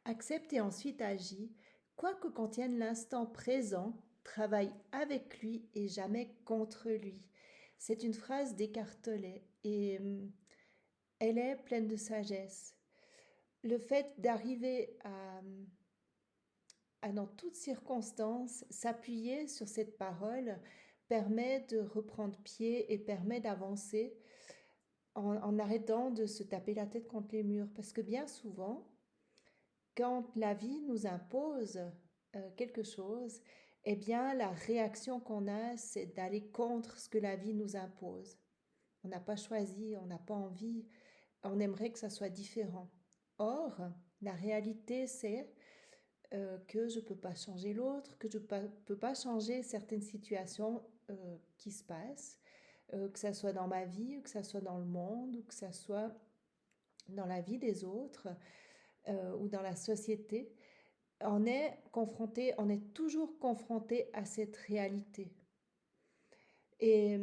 accepte et ensuite agis, quoi que contienne l'instant présent, travaille avec lui et jamais contre lui. C'est une phrase d'Eckhart Tolle et elle est pleine de sagesse. Le fait d'arriver à, dans toutes circonstances, s'appuyer sur cette parole permet de reprendre pied et permet d'avancer en arrêtant de se taper la tête contre les murs. Parce que bien souvent, quand la vie nous impose quelque chose, eh bien la réaction qu'on a, c'est d'aller contre ce que la vie nous impose. On n'a pas choisi, on n'a pas envie, on aimerait que ça soit différent. Or, la réalité, c'est que je ne peux pas changer l'autre, que je ne peux pas changer certaines situations qui se passent, que ça soit dans ma vie, ou que ça soit dans le monde, ou que ça soit dans la vie des autres, ou dans la société. On est toujours confronté à cette réalité. Et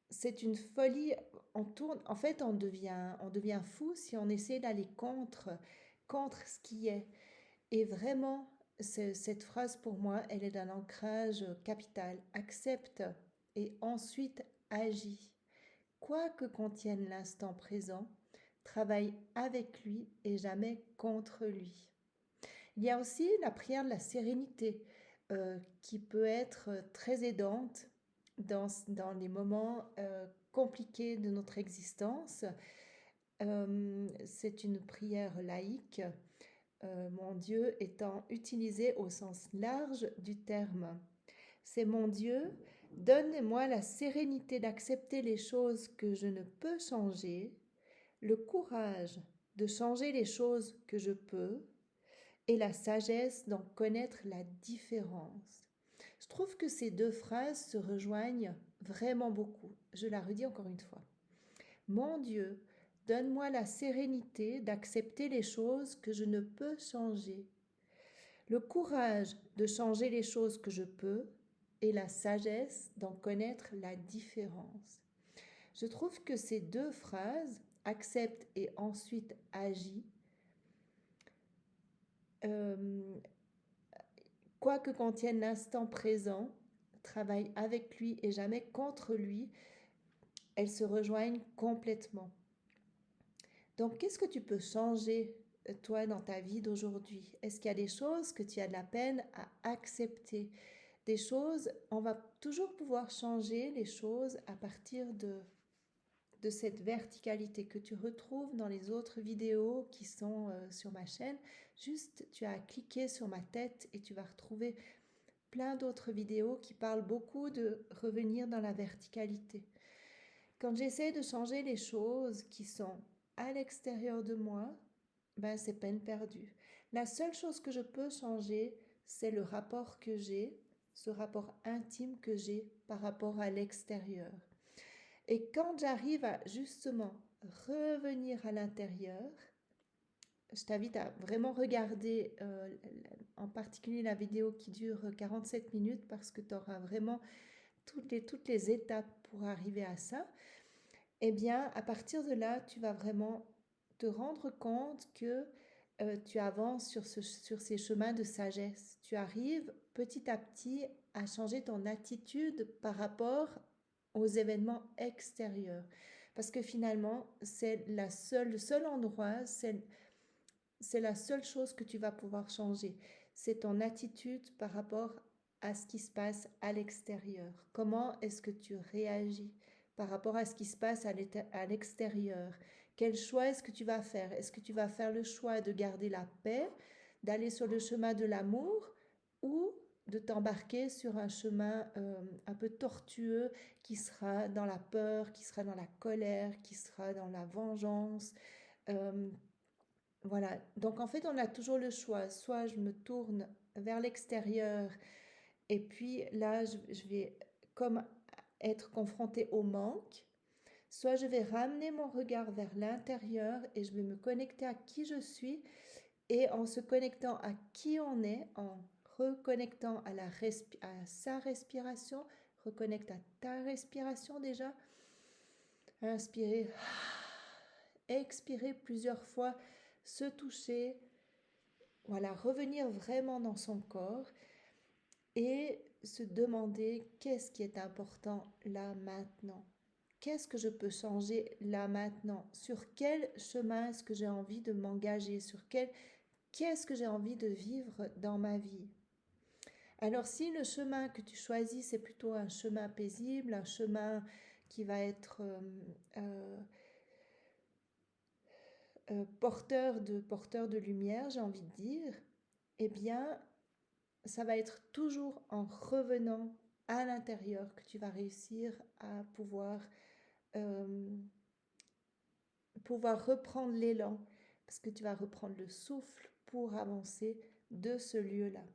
c'est une folie, on tourne, en fait on devient fou si on essaie d'aller contre ce qui est. Et vraiment, cette phrase pour moi, elle est d'un ancrage capital. Accepte et ensuite agis. Quoi que contienne l'instant présent, travaille avec lui et jamais contre lui. Il y a aussi la prière de la sérénité qui peut être très aidante dans les moments compliqués de notre existence. C'est une prière laïque, mon Dieu étant utilisé au sens large du terme. C'est mon Dieu, donne-moi la sérénité d'accepter les choses que je ne peux changer, le courage de changer les choses que je peux, et la sagesse d'en connaître la différence. Je trouve que ces deux phrases se rejoignent vraiment beaucoup. Je la redis encore une fois. Mon Dieu, donne-moi la sérénité d'accepter les choses que je ne peux changer, le courage de changer les choses que je peux et la sagesse d'en connaître la différence. Je trouve que ces deux phrases, accepte et ensuite agis, quoi que contienne l'instant présent, travaille avec lui et jamais contre lui, elles se rejoignent complètement. Donc, qu'est-ce que tu peux changer, toi, dans ta vie d'aujourd'hui? Est-ce qu'il y a des choses que tu as de la peine à accepter? Des choses, on va toujours pouvoir changer les choses à partir de cette verticalité que tu retrouves dans les autres vidéos qui sont sur ma chaîne. Juste, tu as à cliquer sur ma tête et tu vas retrouver plein d'autres vidéos qui parlent beaucoup de revenir dans la verticalité. Quand j'essaie de changer les choses qui sont à l'extérieur de moi, ben c'est peine perdue. La seule chose que je peux changer, c'est le rapport que j'ai, ce rapport intime que j'ai par rapport à l'extérieur. Et quand j'arrive à justement revenir à l'intérieur, je t'invite à vraiment regarder en particulier la vidéo qui dure 47 minutes parce que tu auras vraiment toutes les étapes pour arriver à ça. Eh bien, à partir de là, tu vas vraiment te rendre compte que tu avances sur ces chemins de sagesse. Tu arrives petit à petit à changer ton attitude par rapport aux événements extérieurs. Parce que finalement, c'est le seul endroit, c'est la seule chose que tu vas pouvoir changer. C'est ton attitude par rapport à ce qui se passe à l'extérieur. Comment est-ce que tu réagis par rapport à ce qui se passe à l'extérieur? Quel choix est-ce que tu vas faire? Est-ce que tu vas faire le choix de garder la paix, d'aller sur le chemin de l'amour ou de t'embarquer sur un chemin un peu tortueux qui sera dans la peur, qui sera dans la colère, qui sera dans la vengeance, voilà, donc en fait, on a toujours le choix. Soit je me tourne vers l'extérieur et puis là, je vais comme être confrontée au manque. Soit je vais ramener mon regard vers l'intérieur et je vais me connecter à qui je suis. Et en se connectant à qui on est, en reconnectant à sa respiration, reconnecte à ta respiration déjà. Inspirer, expirer plusieurs fois, se toucher, voilà, revenir vraiment dans son corps et se demander qu'est-ce qui est important là maintenant. Qu'est-ce que je peux changer là maintenant? Sur quel chemin est-ce que j'ai envie de m'engager? Qu'est-ce que j'ai envie de vivre dans ma vie? Alors si le chemin que tu choisis, c'est plutôt un chemin paisible, un chemin qui va être euh, porteur de lumière, j'ai envie de dire, eh bien, ça va être toujours en revenant à l'intérieur que tu vas réussir à euh, pouvoir reprendre l'élan, parce que tu vas reprendre le souffle pour avancer de ce lieu-là.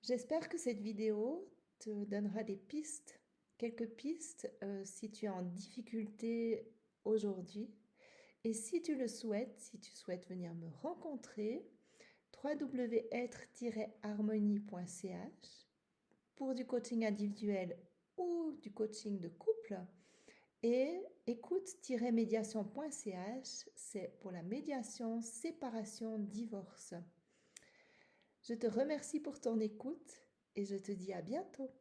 J'espère que cette vidéo te donnera des pistes, quelques pistes si tu es en difficulté aujourd'hui. Et si tu le souhaites, si tu souhaites venir me rencontrer, www.être-harmonie.ch pour du coaching individuel ou du coaching de couple. Et écoute-médiation.ch, c'est pour la médiation, séparation, divorce. Je te remercie pour ton écoute et je te dis à bientôt.